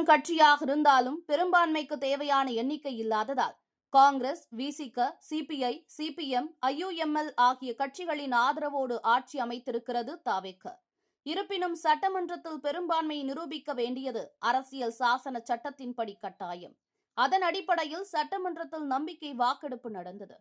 கட்சியாக இருந்தாலும் பெரும்பான்மைக்கு தேவையான எண்ணிக்கை இல்லாததால் காங்கிரஸ், விசிக, சிபிஐ, சிபிஎம், ஐயுஎம்எல் ஆகிய கட்சிகளின் ஆதரவோடு ஆட்சி அமைத்திருக்கிறது தாவேக. இருப்பினும் சட்டமன்றத்தில் பெரும்பான்மையை நிரூபிக்க வேண்டியது அரசியல் சாசன சட்டத்தின்படி கட்டாயம். அதன் அடிப்படையில் சட்டமன்றத்தில் நம்பிக்கை வாக்கெடுப்பு நடந்தது.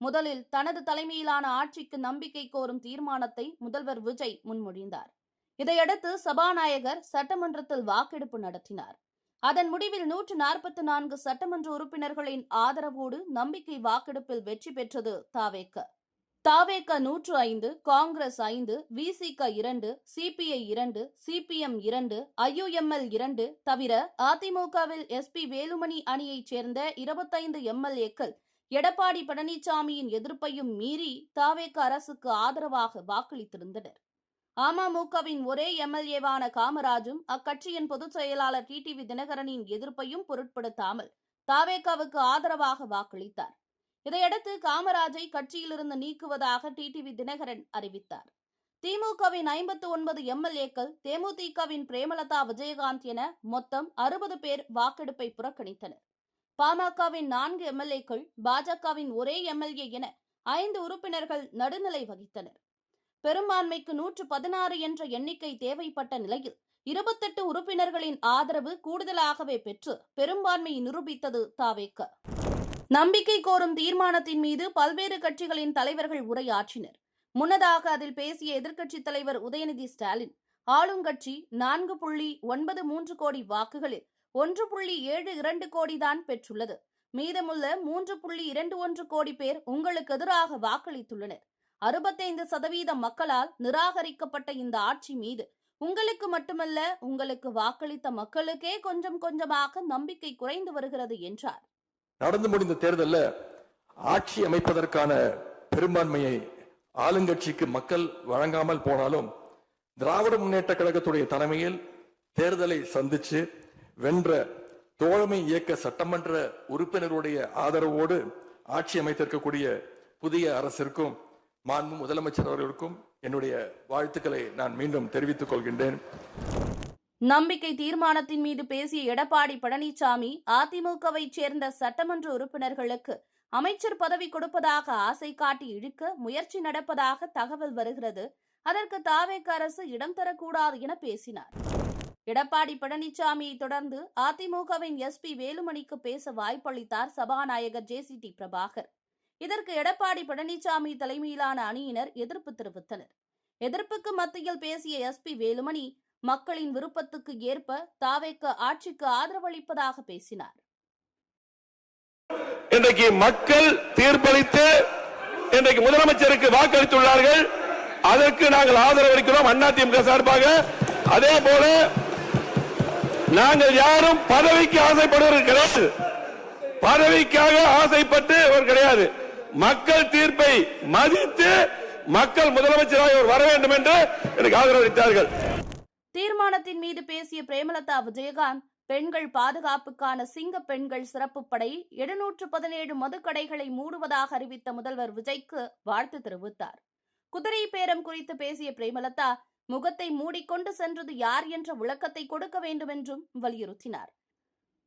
முதலில் தனது தலைமையிலான ஆட்சிக்கு நம்பிக்கை கோரும் தீர்மானத்தை முதல்வர் விஜய் முன்மொழிந்தார். இதையடுத்து சபாநாயகர் சட்டமன்றத்தில் வாக்கெடுப்பு நடத்தினார். அதன் முடிவில் 144 சட்டமன்ற உறுப்பினர்களின் ஆதரவோடு நம்பிக்கை வாக்கெடுப்பில் வெற்றி பெற்றது தாவேக. தாவேக 105, காங்கிரஸ் 5, விசிக 2, சிபிஐ 2, சிபிஎம் 2, ஐயுஎம்எல் 2 தவிர அதிமுகவில் எஸ்பி வேலுமணி அணியைச் சேர்ந்த 25 எம்எல்ஏக்கள் எடப்பாடி பழனிசாமியின் எதிர்ப்பையும் மீறி தாவேக அரசுக்கு ஆதரவாக வாக்களித்திருந்தனர். அமமுகவின் ஒரே எம்எல்ஏவான காமராஜும் அக்கட்சியின் பொதுச் செயலாளர் டிடிவி தினகரனின் எதிர்ப்பையும் பொருட்படுத்தாமல் தாவேகாவுக்கு ஆதரவாக வாக்களித்தார். இதையடுத்து காமராஜை கட்சியிலிருந்து நீக்குவதாக டிடிவி தினகரன் அறிவித்தார். திமுகவின் 59 எம்எல்ஏக்கள், தேமுதிகவின் பிரேமலதா விஜயகாந்த் என மொத்தம் 60 பேர் வாக்கெடுப்பை புறக்கணித்தனர். பாமகவின் 4 எம்எல்ஏக்கள், பாஜகவின் ஒரே எம்எல்ஏ என 5 உறுப்பினர்கள் நடுநிலை வகித்தனர். பெரும்பான்மைக்கு 116 என்ற எண்ணிக்கை தேவைப்பட்ட நிலையில் 28 உறுப்பினர்களின் ஆதரவு கூடுதலாகவே பெற்று பெரும்பான்மையை நிரூபித்தது தாவேக. நம்பிக்கை கோரும் தீர்மானத்தின் மீது பல்வேறு கட்சிகளின் தலைவர்கள் உரையாற்றினர். முன்னதாக அதில் பேசிய எதிர்க்கட்சித் தலைவர் உதயநிதி ஸ்டாலின், ஆளுங்கட்சி 4.93 கோடி வாக்குகளில் 1.72 கோடிதான் பெற்றுள்ளது. மீதமுள்ள 3.21 கோடி பேர் உங்களுக்கு எதிராக வாக்களித்துள்ளனர். 65% மக்களால் நிராகரிக்கப்பட்ட இந்த ஆட்சி மீது உங்களுக்கு மட்டுமல்ல, உங்களுக்கு வாக்களித்த மக்களுக்கே கொஞ்சம் கொஞ்சமாக நம்பிக்கை குறைந்து வருகிறது என்றார். நடந்து முடிந்த தேர்தலில் ஆட்சி அமைப்பதற்கான பெரும்பான்மையை ஆளுங்கட்சிக்கு மக்கள் வழங்காமல் போனாலும் திராவிட முன்னேற்ற கழகத்துடைய தலைமையில் தேர்தலை சந்திச்சு வென்ற தோழமை இயக்க சட்டமன்ற உறுப்பினருடைய ஆதரவோடு ஆட்சி அமைத்திருக்கக்கூடிய புதிய அரசிற்கும் மாண்பு முதலமைச்சர் அவர்களுக்கும் என்னுடைய வாழ்த்துக்களை நான் மீண்டும் தெரிவித்துக் கொள்கின்றேன். நம்பிக்கை தீர்மானத்தின் மீது பேசிய எடப்பாடி பழனிசாமி, அதிமுகவை சேர்ந்த சட்டமன்ற உறுப்பினர்களுக்கு அமைச்சர் பதவி கொடுப்பதாக ஆசை காட்டி இழுக்க முயற்சி நடப்பதாக தகவல் வருகிறது. அதற்கு தாவேக அரசு இடம் தரக்கூடாது என பேசினார். எடப்பாடி பழனிசாமியை தொடர்ந்து அதிமுகவின் எஸ்பி வேலுமணிக்கு பேச வாய்ப்பளித்தார் சபாநாயகர் ஜேசிடி பிரபாகர். இதற்கு எடப்பாடி பழனிசாமி தலைமையிலான அணியினர் எதிர்ப்பு தெரிவித்தனர். எதிர்ப்புக்கு மத்தியில் பேசிய எஸ்பி வேலுமணி, மக்களின் விருப்பத்துக்கு ஏற்ப தாவேக ஆட்சிக்கு ஆதரவளிப்பதாக பேசினார். இன்றைக்கு மக்கள் தீர்ப்பளித்து இன்றைக்கு முதலமைச்சருக்கு வாக்களித்துள்ளார்கள். அதற்கு நாங்கள் ஆதரவளிக்கிறோம் அதிமுக சார்பாக. அதே போல நாங்கள் யாரும் பதவிக்கு ஆசைப்படுவது கிடையாது. பதவிக்காக ஆசைப்பட்டு கிடையாது. மக்கள் தீர்ப்பை மதித்து மக்கள் முதலமைச்சராக வர வேண்டும் என்று எனக்கு ஆதரவளித்தார்கள். தீர்மானத்தின் மீது பேசிய பிரேமலதா விஜயகாந்த், பெண்கள் பாதுகாப்புக்கான சிங்க பெண்கள் சிறப்பு படை 717 மதுக்கடைகளை மூடுவதாக அறிவித்த முதல்வர் விஜய்க்கு வாழ்த்து தெரிவித்தார். குதிரை பேரம் குறித்து பேசிய பிரேமலதா, முகத்தை மூடிக்கொண்டு சென்றது யார் என்ற விளக்கத்தை கொடுக்க வேண்டும் என்றும் வலியுறுத்தினார்.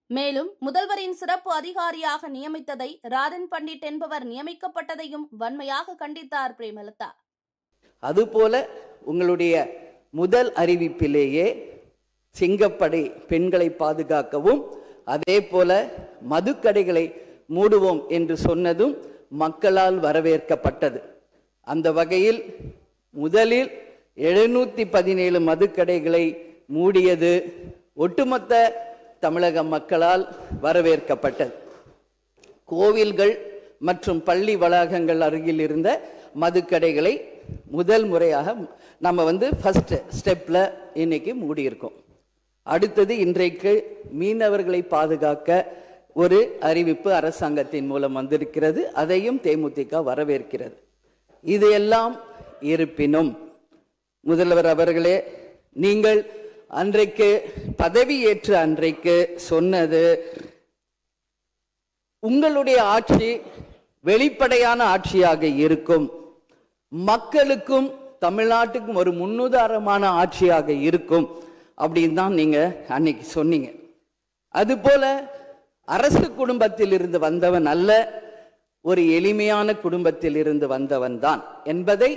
மேலும் முதல்வரின் சிறப்பு அதிகாரியாக நியமித்ததை ராதன் பண்டிட் என்பவர் நியமிக்கப்பட்டதையும் வன்மையாக கண்டித்தார் பிரேமலதா. அதுபோல உங்களுடைய முதல் அறிவிப்பிலேயே சிங்கப்படை பெண்களை பாதுகாக்கவும், அதே போல மதுக்கடைகளை மூடுவோம் என்று சொன்னதும் மக்களால் வரவேற்கப்பட்டது. அந்த வகையில் முதலில் 717 மதுக்கடைகளை மூடியது ஒட்டுமொத்த தமிழக மக்களால் வரவேற்கப்பட்டது. கோவில்கள் மற்றும் பள்ளி வளாகங்கள் அருகில் இருந்த மதுக்கடைகளை முதல் முறையாக நம்ம ஃபர்ஸ்ட் ஸ்டெப்ல இன்னைக்கு மூடியிருக்கோம். அடுத்தது இன்றைக்கு மீனவர்களை பாதுகாக்க ஒரு அறிவிப்பு அரசாங்கத்தின் மூலம் வந்திருக்கிறது. அதையும் தேமுதிக வரவேற்கிறது. இதையெல்லாம் இருப்பினும் முதல்வர் அவர்களே, நீங்கள் அன்றைக்கு பதவியேற்ற அன்றைக்கு சொன்னது உங்களுடைய ஆட்சி வெளிப்படையான ஆட்சியாக இருக்கும், மக்களுக்கும் தமிழ்நாட்டுக்கும் ஒரு முன்னுதாரணமான ஆட்சியாக இருக்கும் அப்படின்னு தான் நீங்க அன்னைக்கு சொன்னீங்க. அதுபோல அரசு குடும்பத்தில் இருந்து வந்தவன் அல்ல, ஒரு எளிமையான குடும்பத்தில் இருந்து வந்தவன் தான் என்பதை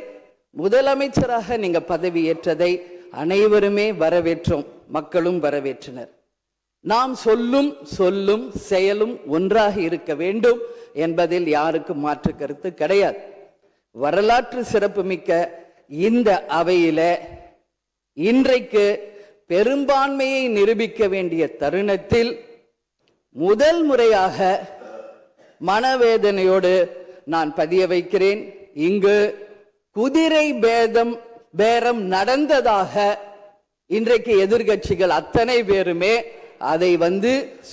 முதலமைச்சராக நீங்க பதவியேற்றதை அனைவருமே வரவேற்றோம், மக்களும் வரவேற்றனர். நாம் சொல்லும் செயலும் ஒன்றாக இருக்க வேண்டும் என்பதில் யாருக்கும் மாற்று கருத்து கிடையாது. வரலாற்று சிறப்புமிக்க இந்த அவையில இன்றைக்கு பெரும்பான்மையை நிரூபிக்க வேண்டிய தருணத்தில் முதல் முறையாக மனவேதனையோடு நான் பதிய வைக்கிறேன், இங்கு குதிரை பேரம் நடந்ததாக இன்றைக்கு எதிர்க்கட்சிகள் அத்தனை பேருமே அதை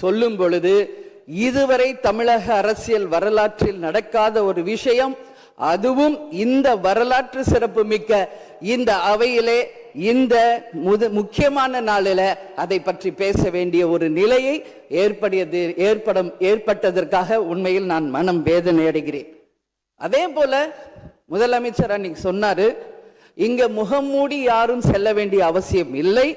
சொல்லும் பொழுது, இதுவரை தமிழக அரசியல் வரலாற்றில் நடக்காத ஒரு விஷயம், அதுவும் இந்த வரலாற்று சிறப்பு மிக்க இந்த அவையிலே இந்த முக்கியமான நாளில் அதை பற்றி பேச வேண்டிய ஒரு நிலையை ஏற்பட்டதற்காக உண்மையில் நான் மனம் வேதனை அடைகிறேன். அதே போல முதலமைச்சர் அன்னைக்கு சொன்னாரு, இங்க முகம் மூடி யாரும் செல்ல வேண்டிய அவசியம் இல்லை,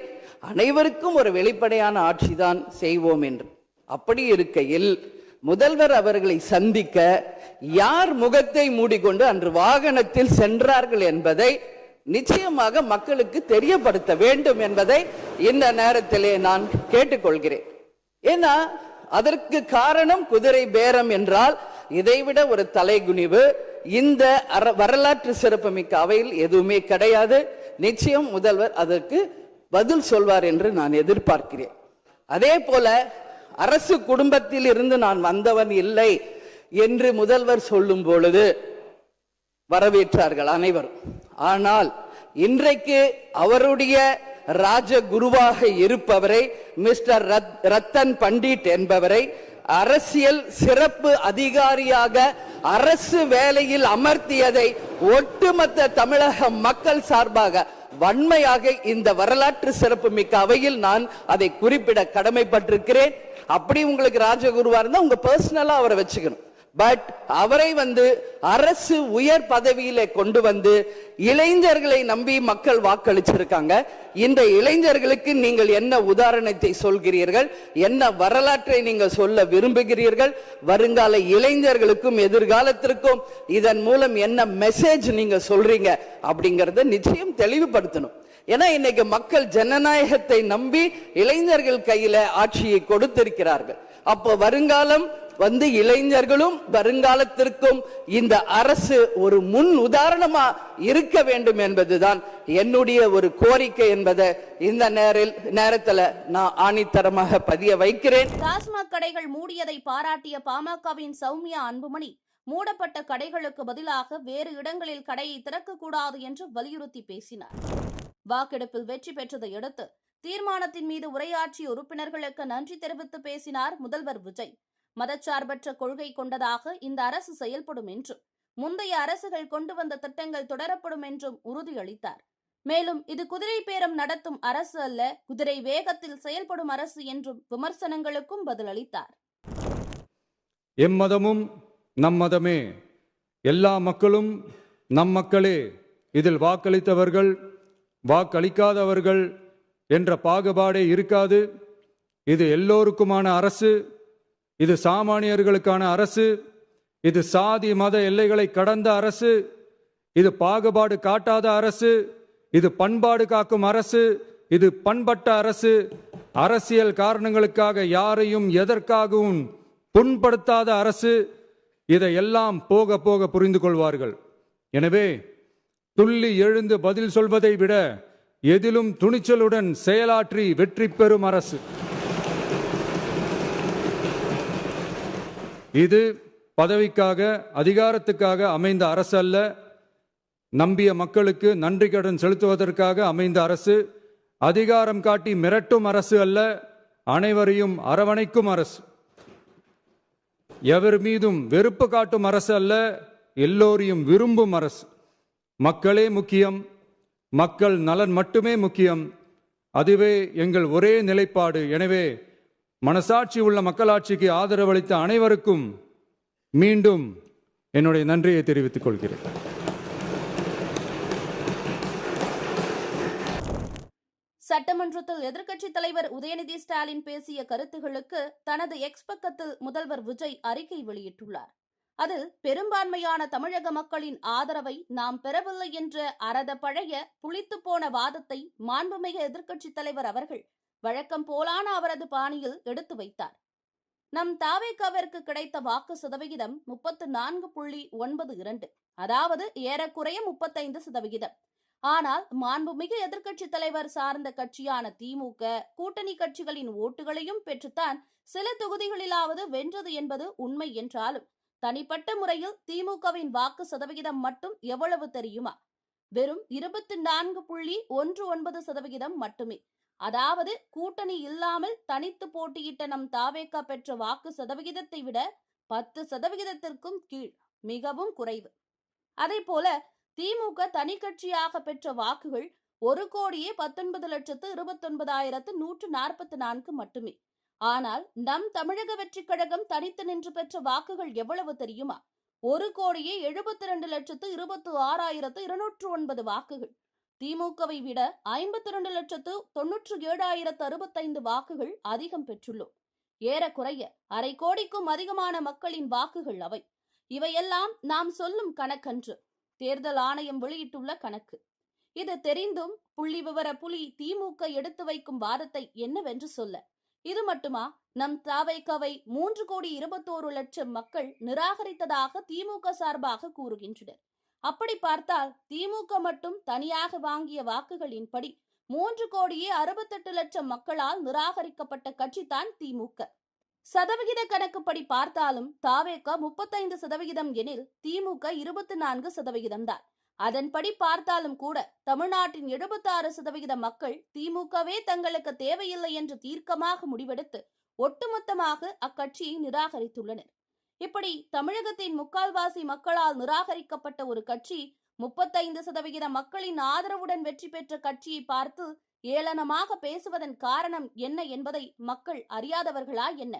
அனைவருக்கும் ஒரு வெளிப்படையான ஆட்சி தான் செய்வோம் என்று. அப்படி இருக்கையில் முதல்வர் அவர்களை சந்திக்க யார் முகத்தை மூடிக்கொண்டு அன்று வாகனத்தில் சென்றார்கள் என்பதை நிச்சயமாக மக்களுக்கு தெரியப்படுத்த வேண்டும் என்பதை இந்த நேரத்திலே நான் கேட்டுக்கொள்கிறேன். ஏன்னா அதற்கு காரணம் குதிரை பேரம் என்றால் இதைவிட ஒரு தலைகுனிவு இந்த வரலாற்று சிறப்புமிக்க அவையில் எதுவுமே கிடையாது. நிச்சயம் முதல்வர் அதற்கு பதில் சொல்வார் என்று நான் எதிர்பார்க்கிறேன். அதே போல அரசு குடும்பத்தில் இருந்து நான் வந்தவன் இல்லை என்று முதல்வர் சொல்லும் பொழுது வரவேற்றார்கள் அனைவரும். ஆனால் இன்றைக்கு அவருடைய ராஜகுருவாக இருப்பவரை மிஸ்டர் ரத்தன் பண்டிட் என்பவரை அரசியல் சிறப்பு அதிகாரியாக அரசு வேலையில் அமர்த்தியதை ஒட்டுமொத்த தமிழக மக்கள் சார்பாக வன்மையாக இந்த வரலாற்று சிறப்பு மிக்க அவையில் நான் அதை குறிப்பிட கடமைப்பட்டிருக்கிறேன். அப்படி உங்களுக்கு ராஜகுருவா இருந்தா உங்க பர்சனலா அவரை வச்சுக்கணும். பட் அவரை அரசு உயர் பதவியில கொண்டு இளைஞர்களை நம்பி மக்கள் வாக்களிச்சிருக்காங்க. இந்த இளைஞர்களுக்கு நீங்கள் என்ன உதாரணத்தை சொல்கிறீர்கள், என்ன வரலாற்றை நீங்கள் சொல்ல விரும்புகிறீர்கள், வருங்கால இளைஞர்களுக்கும் எதிர்காலத்திற்கும் இதன் மூலம் என்ன மெசேஜ் நீங்க சொல்றீங்க அப்படிங்கறத நிச்சயம் தெளிவுபடுத்தணும். ஏன்னா இன்னைக்கு மக்கள் ஜனநாயகத்தை நம்பி இளைஞர்கள் கையில ஆட்சியை கொடுத்திருக்கிறார்கள். அப்போ வருங்காலம் இளைஞர்களும் வருங்காலத்திற்கும் இந்த அரசு ஒரு முன் உதாரணமா இருக்க வேண்டும் என்பதுதான் என்னுடைய ஒரு கோரிக்கை என்பதை இந்த நேரத்தில் நான் ஆணித்தரமாக பதிய வைக்கிறேன். டாஸ்மாக் கடைகள் மூடியதை பாராட்டிய பாமகவின் சௌமியா அன்புமணி, மூடப்பட்ட கடைகளுக்கு பதிலாக வேறு இடங்களில் கடையை திறக்கக்கூடாது என்று வலியுறுத்தி பேசினார். வாக்கெடுப்பில் வெற்றி பெற்றதை அடுத்து தீர்மானத்தின் மீது உரையாற்றிய உறுப்பினர்களுக்கு நன்றி தெரிவித்து பேசினார் முதல்வர் விஜய். மதச்சார்பற்ற கொள்கை கொண்டதாக இந்த அரசு செயல்படும் என்றும் முந்தைய அரசுகள் கொண்டு வந்த திட்டங்கள் தொடரப்படும் என்றும் உறுதியளித்தார். மேலும் இது குதிரை பேரம் நடத்தும் அரசு அல்ல, குதிரை வேகத்தில் செயல்படும் அரசு என்றும் விமர்சனங்களுக்கும் பதிலளித்தார். எம்மதமும் நம் மதமே, எல்லா மக்களும் நம் மக்களே, இதில் வாக்களித்தவர்கள் வாக்களிக்காதவர்கள் என்ற பாகுபாடே இருக்காது. இது எல்லோருக்குமான அரசு, இது சாமானியர்களுக்கான அரசு, இது சாதி மத எல்லைகளை கடந்த அரசு, இது பாகுபாடு காட்டாத அரசு, இது பண்பாடு காக்கும் அரசு, இது பண்பட்ட அரசு, அரசியல் காரணங்களுக்காக யாரையும் எதற்காகவும் புண்படுத்தாத அரசு. இதையெல்லாம் போக போக புரிந்து கொள்வார்கள். எனவே துள்ளி எழுந்து பதில் சொல்வதை விட எதிலும் துணிச்சலுடன் செயலாற்றி வெற்றி பெறும் அரசு இது. பதவிக்காக அதிகாரத்துக்காக அமைந்த அரசு அல்ல, நம்பிய மக்களுக்கு நன்றி கடன் செலுத்துவதற்காக அமைந்த அரசு. அதிகாரம் காட்டி மிரட்டும் அரசு அல்ல, அனைவரையும் அரவணைக்கும் அரசு. எவர் மீதும் வெறுப்பு காட்டும் அரசு அல்ல, எல்லோரையும் விரும்பும் அரசு. மக்களே முக்கியம், மக்கள் நலன் மட்டுமே முக்கியம், அதுவே எங்கள் ஒரே நிலைப்பாடு. எனவே மனசாட்சி உள்ள மக்களாட்சிக்கு ஆதரவளித்த அனைவருக்கும் மீண்டும் என்னுடைய நன்றியை தெரிவித்துக் கொள்கிறேன். சட்டமன்றத்தில் எதிர்க்கட்சித் தலைவர் உதயநிதி ஸ்டாலின் பேசிய கருத்துகளுக்கு தனது எக்ஸ் பக்கத்தில் முதல்வர் விஜய் அறிக்கை வெளியிட்டுள்ளார். அதில் பெரும்பான்மையான தமிழக மக்களின் ஆதரவை நாம் பெறவில்லை என்ற அறத பழைய புளித்து போன வாதத்தை மாண்புமிகு எதிர்க்கட்சித் தலைவர் அவர்கள் வழக்கம் போலான அவரது பாணியில் எடுத்து வைத்தார். நம் தாவேகாவிற்கு கிடைத்த வாக்கு சதவிகிதம் 34.92, அதாவது ஏறக்குறைய 35%. ஆனால் மாண்புமிகு எதிர்க்கட்சித் தலைவர் சார்ந்த கட்சியான திமுக கூட்டணி கட்சிகளின் ஓட்டுகளையும் பெற்றுத்தான் சில தொகுதிகளிலாவது வென்றது என்பது உண்மை என்றாலும் தனிப்பட்ட முறையில் திமுகவின் வாக்கு சதவிகிதம் மட்டும் எவ்வளவு தெரியுமா? வெறும் 24.19% மட்டுமே. அதாவது கூட்டணி இல்லாமல் தனித்து போட்டியிட்ட நம் தாவேகா பெற்ற வாக்கு சதவிகிதத்தை விட 10%த்திற்கும் கீழ், மிகவும் குறைவு. அதேபோல திமுக தனி கட்சியாக பெற்ற வாக்குகள் 1,19,29,144 மட்டுமே. ஆனால் நம் தமிழக வெற்றிக் கழகம் தனித்து நின்று பெற்ற வாக்குகள் எவ்வளவு தெரியுமா? 1,72,26,209 வாக்குகள். திமுகவை விட 52,97,065 வாக்குகள் அதிகம் பெற்றுள்ளோம். ஏறக்குறைய 1/2 கோடிக்கும் அதிகமான மக்களின் வாக்குகள் அவை. இவையெல்லாம் நாம் சொல்லும் கணக்கன்று, தேர்தல் ஆணையம் வெளியிட்டுள்ள கணக்கு. இது தெரிந்தும் புள்ளி விவர புலி திமுக எடுத்து வைக்கும் வாதத்தை என்னவென்று சொல்ல? இது மட்டுமா? நம் தாவேகாவை 3,21,00,000 மக்கள் நிராகரித்ததாக திமுக சார்பாக கூறுகின்றனர். அப்படி பார்த்தால் திமுக மட்டும் தனியாக வாங்கிய வாக்குகளின்படி 3,68,00,000 மக்களால் நிராகரிக்கப்பட்ட கட்சிதான் திமுக. சதவிகித கணக்குப்படி பார்த்தாலும் தாவேகா 35% எனில் திமுக 24% தான். அதன்படி பார்த்தாலும் கூட தமிழ்நாட்டின் 76% மக்கள் திமுகவே தங்களுக்கு தேவையில்லை என்று தீர்க்கமாக முடிவெடுத்து ஒட்டுமொத்தமாக அக்கட்சியை நிராகரித்துள்ளனர். இப்படி தமிழகத்தின் முக்கால்வாசி மக்களால் நிராகரிக்கப்பட்ட ஒரு கட்சி 35% மக்களின் ஆதரவுடன் வெற்றி பெற்ற கட்சியை பார்த்து ஏளனமாக பேசுவதன் காரணம் என்ன என்பதை மக்கள் அறியாதவர்களா என்ன?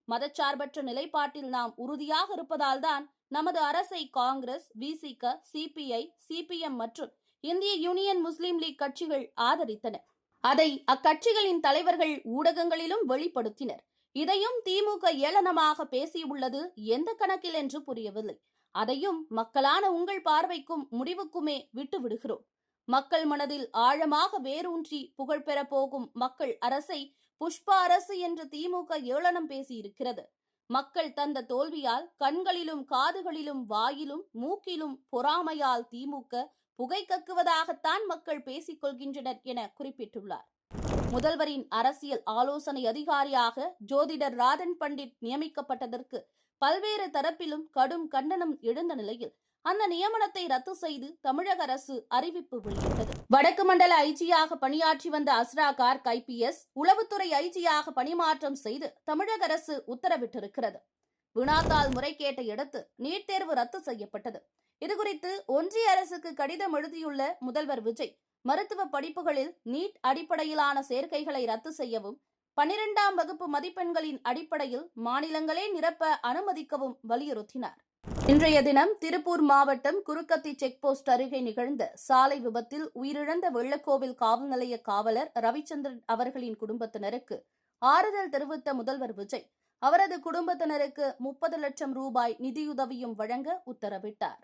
மதச்சார்பற்ற நிலைப்பாட்டில் நாம் உறுதியாக இருப்பதால்தான் நமது அரசை காங்கிரஸ், விசிக, சிபிஐ, சிபிஎம் மற்றும் இந்திய யூனியன் முஸ்லீம் லீக் கட்சிகள் ஆதரித்தன. அதை அக்கட்சிகளின் தலைவர்கள் ஊடகங்களிலும் வெளிப்படுத்தினர். இதையும் திமுக ஏளனமாக பேசியுள்ளது எந்த கணக்கில் என்று புரியவில்லை. அதையும் மக்களான உங்கள் பார்வைக்கும் முடிவுக்குமே விட்டு விடுகிறோம். மக்கள் மனதில் ஆழமாக வேரூன்றி புகழ்பெற போகும் மக்கள் அரசை புஷ்பா அரசு என்று திமுக ஏளனம் பேசியிருக்கிறது. மக்கள் தந்த தோல்வியால் கண்களிலும் காதுகளிலும் வாயிலும் மூக்கிலும் பொறாமையால் திமுக புகை கக்குவதாகத்தான் மக்கள் பேசிக் கொள்கின்றனர் என குறிப்பிட்டுள்ளார். முதல்வரின் அரசியல் ஆலோசனை அதிகாரியாக ஜோதிடர் ராதன் பண்டிட் நியமிக்கப்பட்டதற்கு பல்வேறு தரப்பிலும் கடும் கண்டனம் எழுந்த நிலையில் அந்த நியமனத்தை ரத்து செய்து தமிழக அரசு அறிவிப்பு வெளியிட்டது. வடக்கு மண்டல ஐஜியாக பணியாற்றி வந்த அஸ்ரா கார்க் IPS உளவுத்துறை ஐஜியாக பணிமாற்றம் செய்து தமிழக அரசு உத்தரவிட்டிருக்கிறது. வினாத்தாள் முறைகேட்டை அடுத்து நீட் தேர்வு ரத்து செய்யப்பட்டது. இதுகுறித்து ஒன்றிய அரசுக்கு கடிதம் எழுதியுள்ள முதல்வர் விஜய் மருத்துவ படிப்புகளில் நீட் அடிப்படையிலான சேர்க்கைகளை ரத்து செய்யவும் 12ஆம் வகுப்பு மதிப்பெண்களின் அடிப்படையில் மாநிலங்களே நிரப்ப அனுமதிக்கவும் வலியுறுத்தினார். இன்றைய தினம் திருப்பூர் மாவட்டம் குருக்கத்தி செக்போஸ்ட் அருகே நிகழ்ந்த சாலை விபத்தில் உயிரிழந்த வெள்ளக்கோவில் காவல் நிலைய காவலர் ரவிச்சந்திரன் அவர்களின் குடும்பத்தினருக்கு ஆறுதல் தெரிவித்த முதல்வர் விஜய் அவரது குடும்பத்தினருக்கு 30 லட்சம் ரூபாய் நிதியுதவியும் வழங்க உத்தரவிட்டார்.